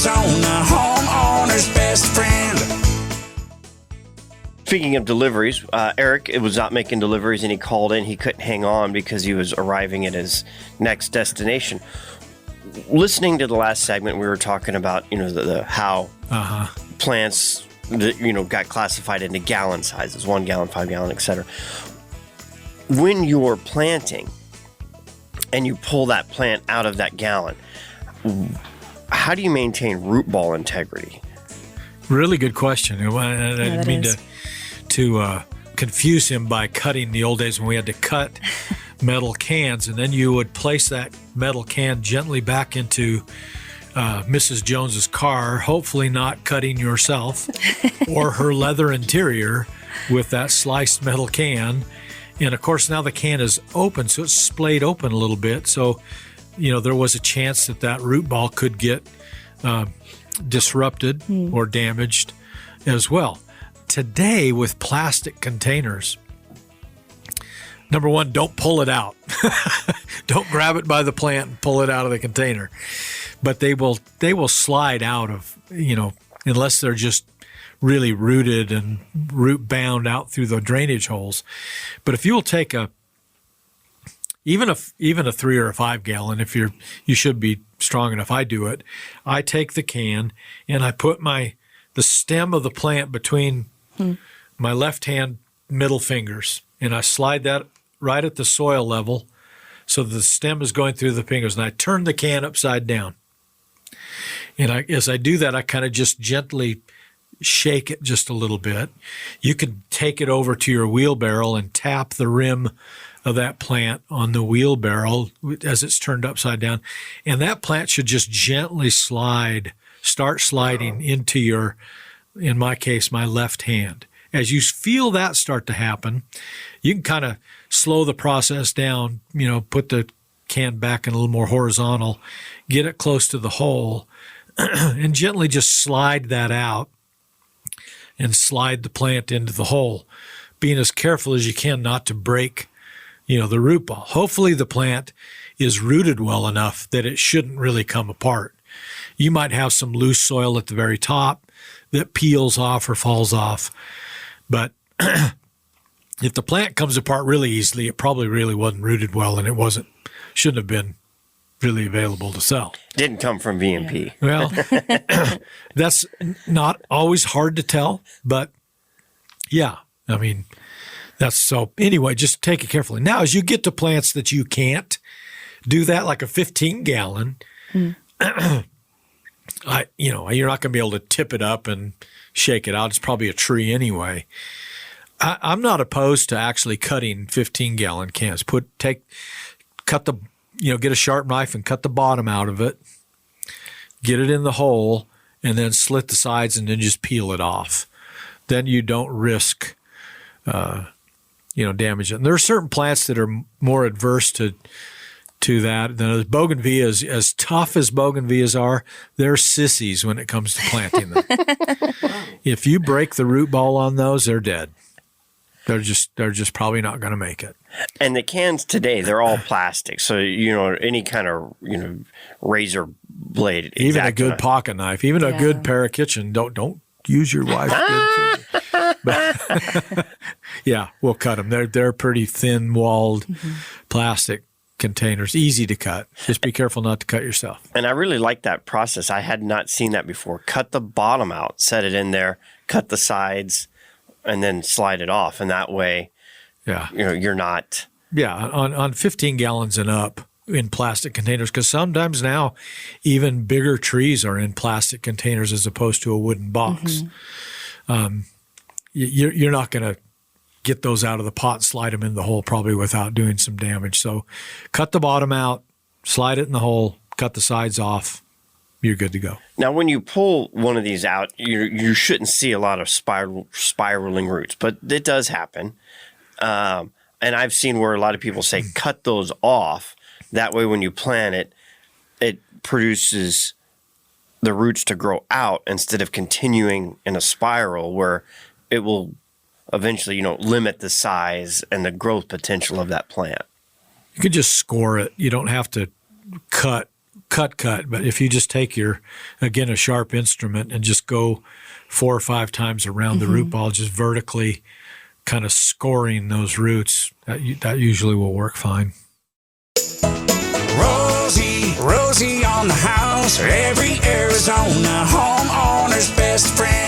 Shrubs on the homeowner's best friend. Speaking of deliveries, Eric was not making deliveries and he called in. He couldn't hang on because he was arriving at his next destination. Listening to the last segment, we were talking about, the how plants, got classified into gallon sizes, 1 gallon, 5 gallon, etc. When you're planting and you pull that plant out of that gallon, how do you maintain root ball integrity? Really good question. I didn't mean to confuse him by cutting the old days when we had to cut metal cans, and then you would place that metal can gently back into Mrs. Jones's car, hopefully not cutting yourself or her leather interior with that sliced metal can. And of course, now the can is open, so it's splayed open a little bit. So, there was a chance that root ball could get disrupted or damaged as well. Today, with plastic containers, number one, don't pull it out. Don't grab it by the plant and pull it out of the container. But they will slide out of, unless they're just really rooted and root bound out through the drainage holes. But if you will take even a 3 or a 5 gallon, if you should be strong enough, I do it. I take the can and I put the stem of the plant between my left hand middle fingers, and I slide that right at the soil level so the stem is going through the fingers, and I turn the can upside down. And as I do that, I kind of just gently shake it just a little bit. You could take it over to your wheelbarrow and tap the rim of that plant on the wheelbarrow as it's turned upside down. And that plant should just gently start sliding into your, in my case, my left hand. As you feel that start to happen, you can kind of slow the process down, put the can back in a little more horizontal, get it close to the hole, and gently just slide that out and slide the plant into the hole, being as careful as you can not to break, the root ball. Hopefully the plant is rooted well enough that it shouldn't really come apart. You might have some loose soil at the very top that peels off or falls off. But if the plant comes apart really easily, it probably really wasn't rooted well, and shouldn't have been really available to sell. Didn't come from VMP. Well, that's not always hard to tell, but yeah, that's so. Anyway, just take it carefully. Now, as you get to plants that you can't do that, like a 15-gallon, you're not going to be able to tip it up and shake it out. It's probably a tree anyway. I'm not opposed to actually cutting 15-gallon cans. Get a sharp knife and cut the bottom out of it, get it in the hole, and then slit the sides and then just peel it off. Then you don't risk, damage it. And there are certain plants that are more adverse to that. The bougainvilleas, as tough as bougainvilleas are, they're sissies when it comes to planting them. If you break the root ball on those, they're dead. They're just probably not going to make it. And the cans today, they're all plastic. So, any kind of, razor blade. Even a good pocket knife, even a good pair of kitchen. Don't use your wife's good. But yeah, we'll cut them. They're pretty thin-walled plastic containers, easy to cut. Just be careful not to cut yourself. And I really like that process. I had not seen that before. Cut the bottom out, set it in there, cut the sides, and then slide it off. And that way, you're not. Yeah, on 15 gallons and up in plastic containers, because sometimes now even bigger trees are in plastic containers as opposed to a wooden box. You're not going to get those out of the pot and slide them in the hole probably without doing some damage. So cut the bottom out, slide it in the hole, cut the sides off. You're good to go. Now, when you pull one of these out, you shouldn't see a lot of spiraling roots, but it does happen. And I've seen where a lot of people say cut those off. That way when you plant it, it produces the roots to grow out instead of continuing in a spiral where it will eventually, limit the size and the growth potential of that plant. You can just score it. You don't have to cut cut, but if you just take a sharp instrument and just go 4 or 5 times around the root ball, just vertically kind of scoring those roots, that usually will work fine. Rosie on the house, every Arizona homeowner's best friend.